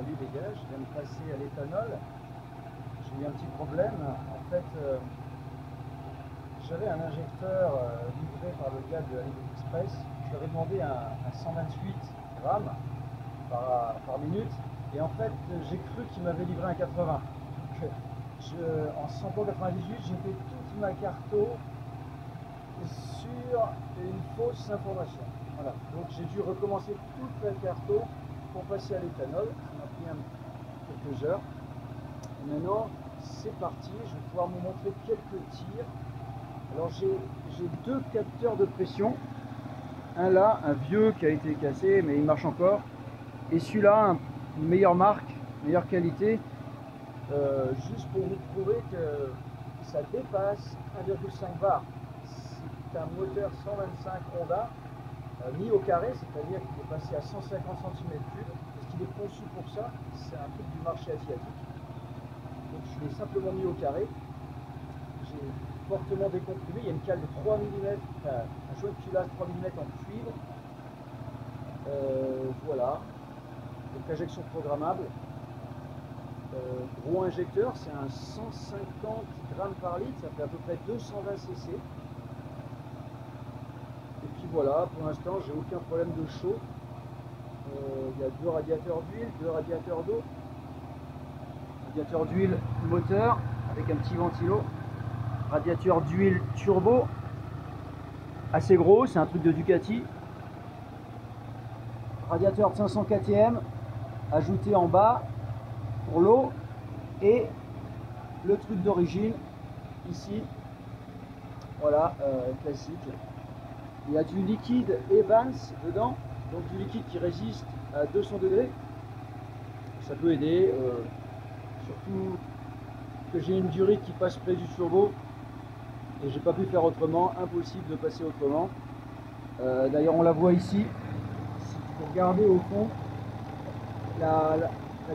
lui dégage, je viens de passer à l'éthanol. J'ai eu un petit problème. En fait, j'avais un injecteur livré par le gars de AliExpress. Je lui avais demandé un 128 grammes par minute. Et en fait, j'ai cru qu'il m'avait livré un 80. En 198, j'ai fait toute ma carto sur une fausse information. Voilà. Donc j'ai dû recommencer toute la carto pour passer à l'éthanol. Ça m'a pris quelques heures. Et maintenant, c'est parti. Je vais pouvoir vous montrer quelques tirs. Alors j'ai deux capteurs de pression. Un là, un vieux qui a été cassé, mais il marche encore. Et celui-là, une meilleure marque, meilleure qualité. Juste pour vous prouver que ça dépasse 1,5 bar. C'est un moteur 125 Honda mis au carré, c'est-à-dire qu'il est passé à 150 cm3. Parce qu'il est conçu pour ça, c'est un truc du marché asiatique. Donc je l'ai simplement mis au carré. J'ai fortement décomprimé. Il y a une cale de 3 mm, enfin, un joint de culasse 3 mm en cuivre. Voilà. Donc injection programmable. Gros injecteur, c'est un 150 grammes par litre, ça fait à peu près 220 cc. Et puis voilà, pour l'instant, j'ai aucun problème de chaud. Il y a deux radiateurs d'huile, deux radiateurs d'eau. Radiateur d'huile moteur avec un petit ventilo. Radiateur d'huile turbo, assez gros, c'est un truc de Ducati. Radiateur de 500 KTM, ajouté en bas pour l'eau, et le truc d'origine ici, voilà, classique. Il y a du liquide Evans dedans, donc du liquide qui résiste à 200 degrés. Ça peut aider, surtout que j'ai une durite qui passe près du turbo et j'ai pas pu faire autrement, impossible de passer autrement. D'ailleurs on la voit ici, si vous regardez au fond, la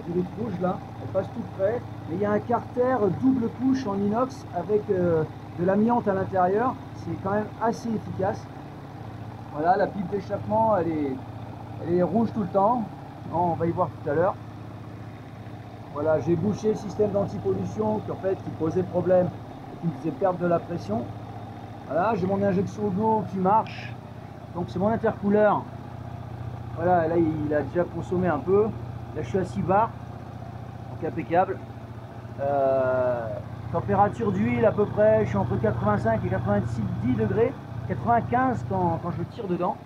durite rouge là, elle passe tout près, mais il y a un carter double couche en inox avec de l'amiante à l'intérieur, c'est quand même assez efficace. Voilà, la pipe d'échappement elle est rouge tout le temps, on va y voir tout à l'heure. Voilà, j'ai bouché le système d'antipollution qui en fait qui posait problème et qui me faisait perdre de la pression. Voilà, j'ai mon injection d'eau qui marche, donc c'est mon intercooleur. Voilà, là il a déjà consommé un peu. Là je suis à 6 bars, donc impeccable. Température d'huile à peu près, je suis entre 85 et 90 degrés, 95 quand je tire dedans.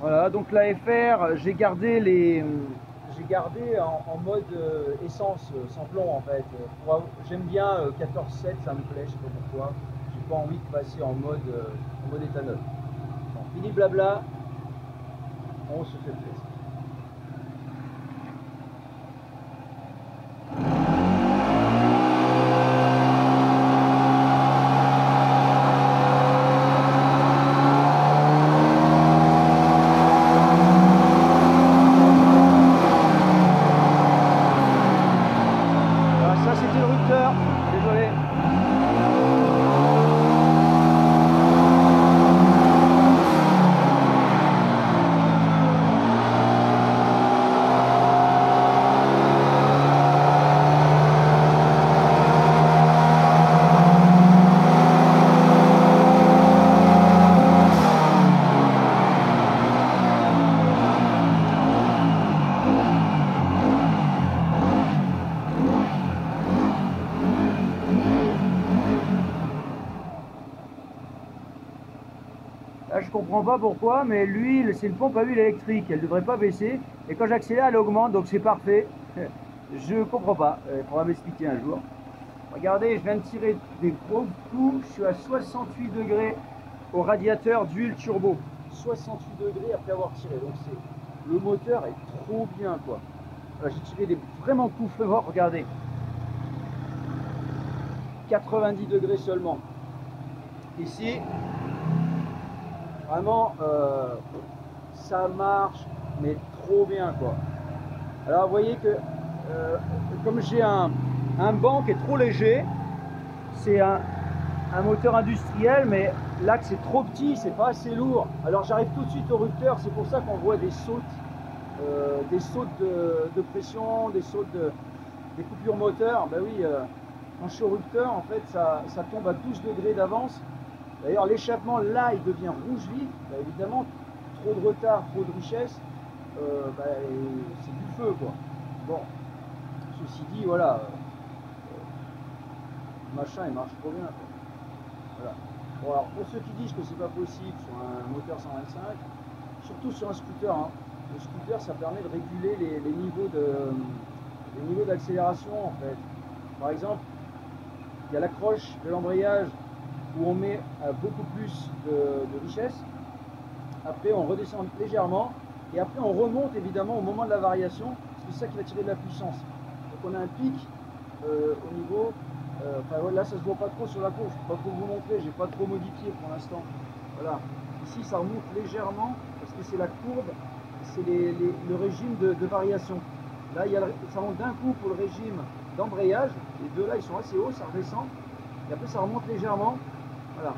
Voilà, donc la FR, j'ai gardé en mode essence sans plomb en fait. J'aime bien 14,7, ça me plaît, je sais pas pourquoi. J'ai pas envie de passer en mode éthanol. Bon, fini blabla, on se fait plaisir. Là, je comprends pas pourquoi, mais l'huile, c'est une pompe à huile électrique, elle ne devrait pas baisser. Et quand j'accélère, elle augmente, donc c'est parfait. Je comprends pas, il faudra m'expliquer un jour. Regardez, je viens de tirer des gros coups, je suis à 68 degrés au radiateur d'huile turbo. 68 degrés après avoir tiré, donc le moteur est trop bien quoi. J'ai tiré des vraiment coups forts, regardez. 90 degrés seulement. Ici, vraiment, ça marche, mais trop bien quoi. Alors vous voyez que comme j'ai un banc qui est trop léger, c'est un moteur industriel, mais l'axe est trop petit, c'est pas assez lourd. Alors j'arrive tout de suite au rupteur, c'est pour ça qu'on voit des sautes des sautes de pression, des coupures moteurs. Ben oui, en chorupteur, en fait, ça tombe à 12 degrés d'avance. D'ailleurs, l'échappement, là, il devient rouge vif. Ben, évidemment, trop de retard, trop de richesse, c'est du feu, quoi. Bon, ceci dit, voilà, machin, il marche trop bien, quoi. Voilà. Bon, alors, pour ceux qui disent que c'est pas possible sur un moteur 125, surtout sur un scooter, hein, le scooter, ça permet de réguler les niveaux d'accélération, en fait. Par exemple, il y a l'accroche de l'embrayage où on met beaucoup plus de richesse. Après, on redescend légèrement. Et après, on remonte évidemment au moment de la variation. Parce que c'est ça qui va tirer de la puissance. Donc, on a un pic au niveau. Là, ça se voit pas trop sur la courbe. Je ne peux pas trop vous montrer. J'ai pas trop modifié pour l'instant. Voilà. Ici, ça remonte légèrement parce que c'est la courbe. C'est le régime de variation. Là, ça monte d'un coup pour le régime d'embrayage. Les deux là, ils sont assez hauts. Ça redescend. Et après, ça remonte légèrement. Voilà.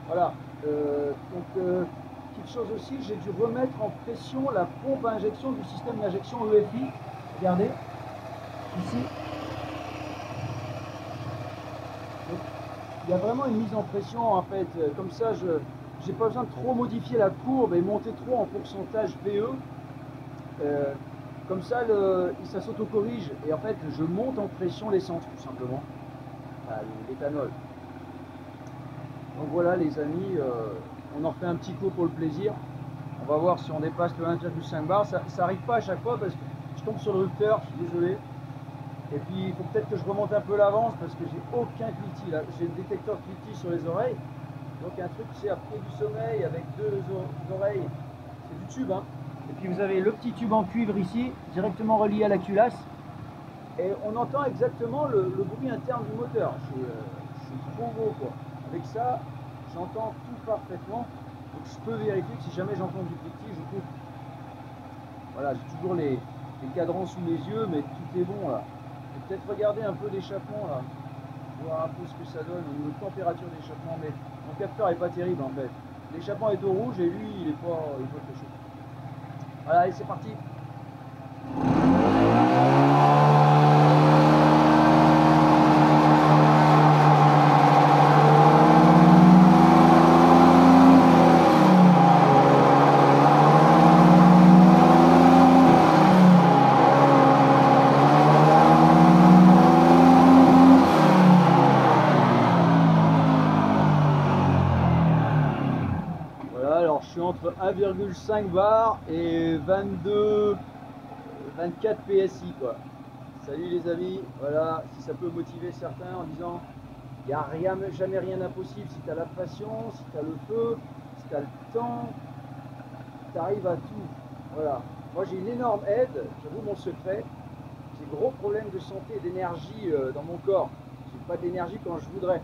Voilà. Petite chose aussi, j'ai dû remettre en pression la pompe à injection du système d'injection EFI. Regardez, ici. Donc, il y a vraiment une mise en pression en fait. Comme ça, je n'ai pas besoin de trop modifier la courbe et monter trop en pourcentage VE. Comme ça, ça s'auto-corrige et en fait, je monte en pression l'essence tout simplement, l'éthanol. Donc voilà les amis, on en refait un petit coup pour le plaisir. On va voir si on dépasse le 1,5 bar. Ça n'arrive pas à chaque fois parce que je tombe sur le rupteur, je suis désolé. Et puis il faut peut-être que je remonte un peu l'avance parce que j'ai aucun cliquetis là. J'ai le détecteur cliquetis sur les oreilles. Donc un truc c'est après du sommeil avec deux oreilles. C'est du tube, hein. Et puis vous avez le petit tube en cuivre ici, directement relié à la culasse. Et on entend exactement le bruit interne du moteur. C'est trop beau quoi. Avec ça, j'entends tout parfaitement. Donc je peux vérifier que si jamais j'entends du cliquetis, je coupe. Voilà, j'ai toujours les cadrans sous les yeux, mais tout est bon là. Je vais peut-être regarder un peu l'échappement là, voir un peu ce que ça donne au niveau de température d'échappement, mais mon capteur est pas terrible en fait. L'échappement est au rouge et lui il est pas très chaud. Voilà, allez c'est parti. Alors je suis entre 1,5 bar et 24 PSI quoi. Salut les amis, voilà, si ça peut motiver certains en disant il n'y a jamais rien d'impossible si tu as la passion, si tu as le feu, si tu as le temps, tu arrives à tout. Voilà, moi j'ai une énorme aide, j'avoue mon secret, j'ai gros problèmes de santé et d'énergie dans mon corps. J'ai pas d'énergie quand je voudrais.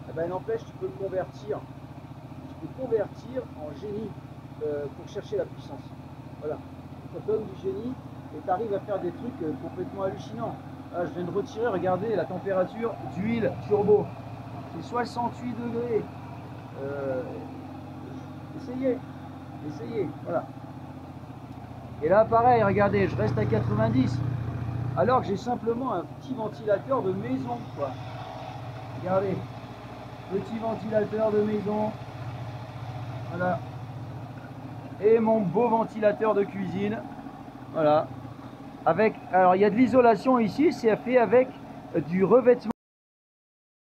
Eh ben n'empêche, tu peux le convertir. Convertir en génie pour chercher la puissance. Voilà, ça donne du génie et tu arrives à faire des trucs complètement hallucinants. Là, je viens de retirer, regardez la température d'huile turbo, c'est 68 degrés. Essayez, voilà. Et là, pareil, regardez, je reste à 90, alors que j'ai simplement un petit ventilateur de maison, quoi. Regardez, petit ventilateur de maison. Voilà. Et mon beau ventilateur de cuisine. Voilà. Alors il y a de l'isolation ici, c'est fait avec du revêtement.